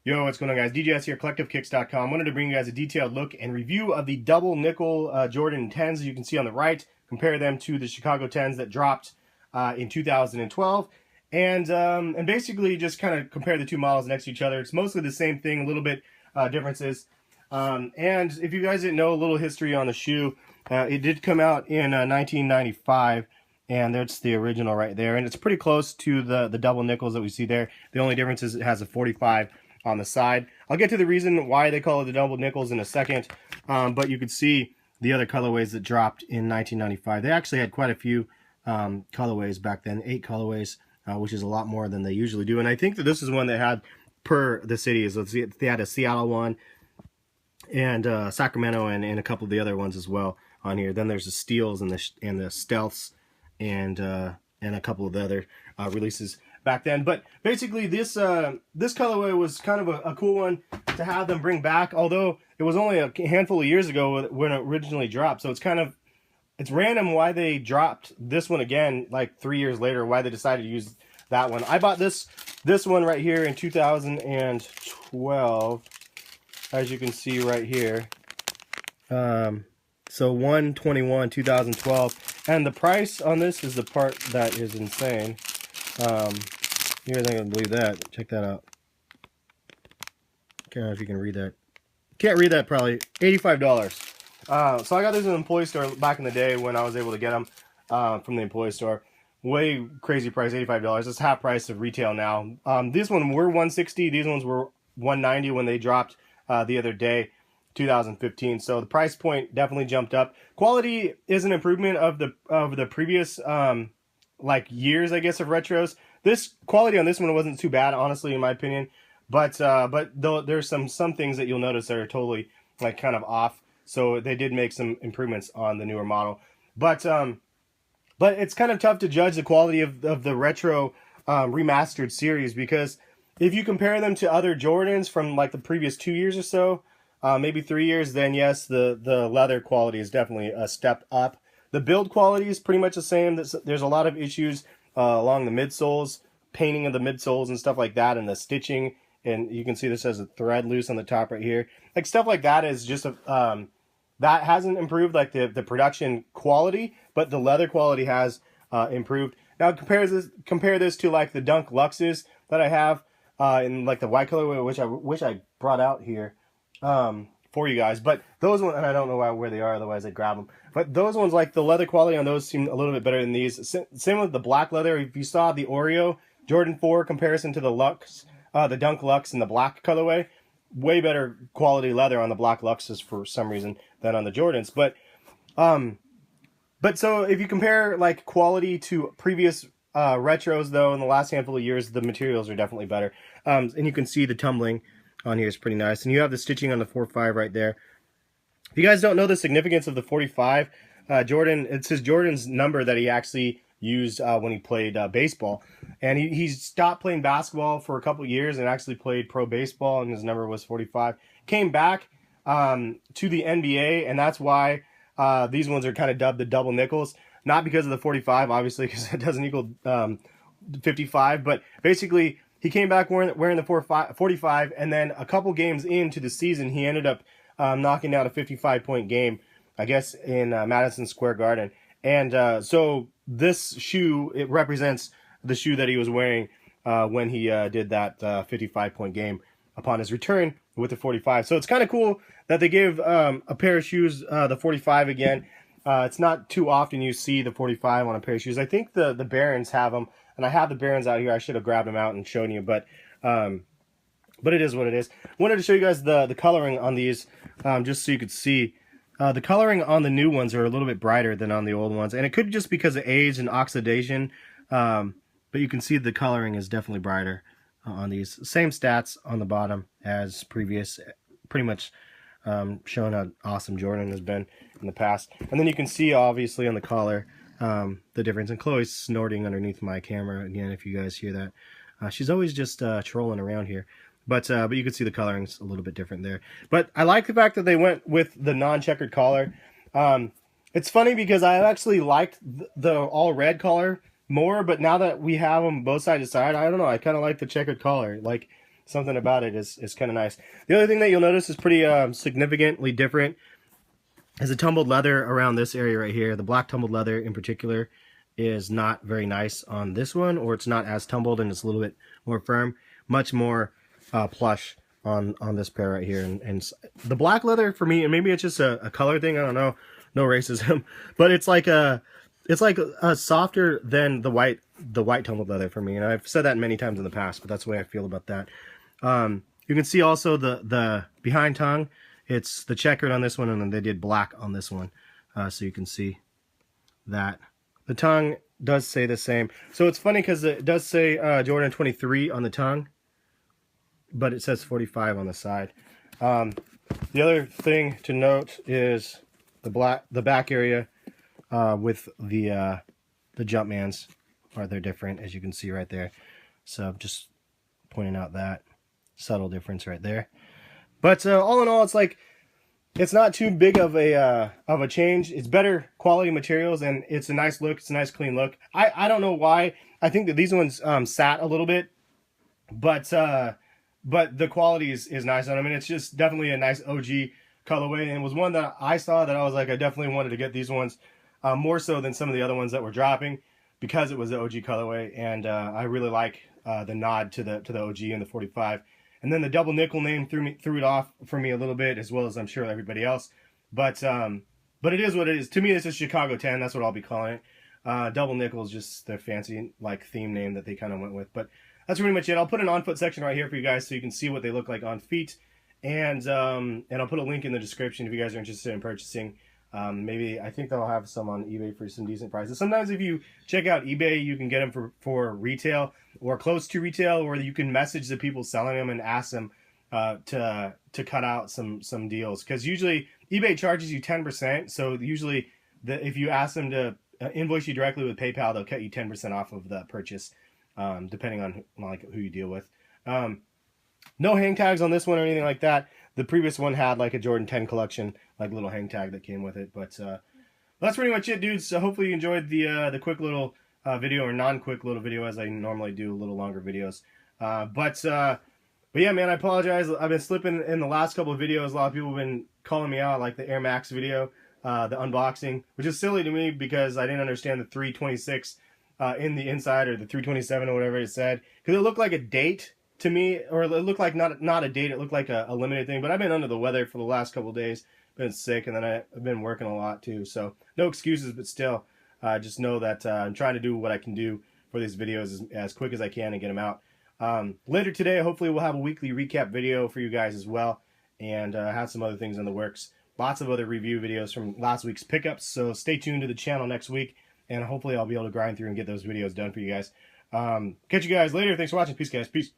Yo, what's going on, guys? DJS here, CollectiveKicks.com. Wanted to bring you guys a detailed look and review of the double nickel Jordan 10s you can see on the right. Compare them to the Chicago 10s that dropped in 2012. And basically just kind of compare the two models next to each other. It's mostly the same thing, a little bit differences. And if you guys didn't know a little history on the shoe, it did come out in 1995. And that's the original right there. And it's pretty close to the double nickels that we see there. The only difference is it has a 45 on the side. I'll get to the reason why they call it the double nickels in a second, but you could see the other colorways that dropped in 1995. They actually had quite a few colorways back then, 8 colorways, which is a lot more than they usually do. And I think that this is one they had per the cities. They had a Seattle one and Sacramento and a couple of the other ones as well on here. Then there's the Steels and the Stealths and a couple of the other releases back then. But basically this this colorway was kind of a cool one to have them bring back, although it was only a handful of years ago when it originally dropped. So it's random why they dropped this one again like 3 years later, why they decided to use that one. I bought this one right here in 2012, as you can see right here. So 121 2012, and the price on this is the part that is insane. You guys ain't gonna believe that. Check that out. Can't know if you can read that. Can't read that probably. $85. So I got this in the employee store back in the day when I was able to get them from the employee store. Way crazy price, $85. It's half price of retail now. These ones were $160. These ones were $190 when they dropped the other day, 2015. So the price point definitely jumped up. Quality is an improvement of the previous like years, I guess, of retros. This quality on this one wasn't too bad, honestly, in my opinion. But though there's some things that you'll notice that are totally like kind of off. So they did make some improvements on the newer model. But it's kind of tough to judge the quality of the retro remastered series, because if you compare them to other Jordans from like the previous 2 years or so, maybe 3 years, then yes, the leather quality is definitely a step up. The build quality is pretty much the same. There's a lot of issues along the midsoles, painting of the midsoles and stuff like that, and the stitching. And you can see this has a thread loose on the top right here. Like stuff like that is just that hasn't improved, like the production quality, but the leather quality has improved. Now compare this to like the Dunk Luxes that I have in like the white colorway, which I wish I brought out here for you guys. But those ones, and I don't know where they are, otherwise I'd grab them. But those ones, like the leather quality on those seem a little bit better than these. Same with the black leather. If you saw the Oreo Jordan 4 comparison to the Lux, the Dunk Lux in the black colorway, way better quality leather on the black Luxes for some reason than on the Jordans. But so if you compare like quality to previous retros, though, in the last handful of years, the materials are definitely better. And you can see the tumbling on here is pretty nice. And you have the stitching on the 4.5 right there. If you guys don't know the significance of the 45, it's his Jordan's number that he actually used when he played baseball. And he stopped playing basketball for a couple years and actually played pro baseball, and his number was 45. Came back to the NBA, and that's why these ones are kind of dubbed the double nickels. Not because of the 45, obviously, because it doesn't equal 55, but basically he came back wearing the 45, and then a couple games into the season, he ended up knocking out a 55-point game, I guess, in Madison Square Garden. And so this shoe, it represents the shoe that he was wearing when he did that 55-point game upon his return with the 45. So it's kind of cool that they gave a pair of shoes the 45 again. It's not too often you see the 45 on a pair of shoes. I think the Barons have them, and I have the Barons out here. I should have grabbed them out and shown you, but it is what it is. Wanted to show you guys the coloring on these, just so you could see. The coloring on the new ones are a little bit brighter than on the old ones, and it could just because of age and oxidation, but you can see the coloring is definitely brighter on these. Same stats on the bottom as previous, pretty much showing how awesome Jordan has been in the past. And then you can see, obviously, on the collar, the difference. And Chloe's snorting underneath my camera, again, if you guys hear that. She's always just trolling around here. But you can see the coloring's a little bit different there. But I like the fact that they went with the non-checkered collar. It's funny because I actually liked the all-red collar more, but now that we have them both side to side, I don't know, I kind of like the checkered collar. Like, something about it is kind of nice. The other thing that you'll notice is pretty significantly different is the tumbled leather around this area right here. The black tumbled leather in particular is not very nice on this one, or it's not as tumbled and it's a little bit more firm. Much more plush on this pair right here. And the black leather for me, and maybe it's just a color thing, I don't know, no racism, but it's like a softer than the white tumbled leather for me. And I've said that many times in the past, but that's the way I feel about that. You can see also the behind tongue. It's the checkered on this one, and then they did black on this one. So you can see that. The tongue does say the same. So it's funny because it does say Jordan 23 on the tongue, but it says 45 on the side. The other thing to note is the back area with the Jumpmans they're different, as you can see right there. So just pointing out that subtle difference right there. But all in all, it's not too big of a change. It's better quality materials, and it's a nice look. It's a nice clean look. I don't know why. I think that these ones sat a little bit, but the quality is nice on them. I mean, it's just definitely a nice OG colorway, and it was one that I saw that I was like, I definitely wanted to get these ones more so than some of the other ones that were dropping because it was the OG colorway, and I really like the nod to the OG and the 45. And then the double nickel name threw it off for me a little bit, as well as I'm sure everybody else. But it is what it is. To me, this is Chicago 10. That's what I'll be calling it. Double nickel is just their fancy theme name that they kind of went with. But that's pretty much it. I'll put an on foot section right here for you guys so you can see what they look like on feet. And I'll put a link in the description if you guys are interested in purchasing. Maybe I think they'll have some on eBay for some decent prices. Sometimes if you check out eBay, you can get them for retail or close to retail, or you can message the people selling them and ask them to cut out some deals. Because usually eBay charges you 10%. So usually if you ask them to invoice you directly with PayPal, they'll cut you 10% off of the purchase, depending on who you deal with. No hang tags on this one or anything like that. The previous one had a Jordan 10 collection, little hang tag that came with it. But that's pretty much it, dudes. So hopefully you enjoyed the quick little video, or non-quick little video, as I normally do a little longer videos. But yeah, man, I apologize. I've been slipping in the last couple of videos. A lot of people have been calling me out, like the Air Max video, the unboxing, which is silly to me because I didn't understand the 326 in the inside, or the 327 or whatever it said, because it looked like a date to me, or it looked like not a date. It looked like a limited thing. But I've been under the weather for the last couple of days, been sick, and then I've been working a lot too. So no excuses, but still, just know that I'm trying to do what I can do for these videos as quick as I can and get them out. Later today, hopefully we'll have a weekly recap video for you guys as well, and have some other things in the works. Lots of other review videos from last week's pickups. So stay tuned to the channel next week, and hopefully I'll be able to grind through and get those videos done for you guys. Catch you guys later. Thanks for watching. Peace, guys. Peace.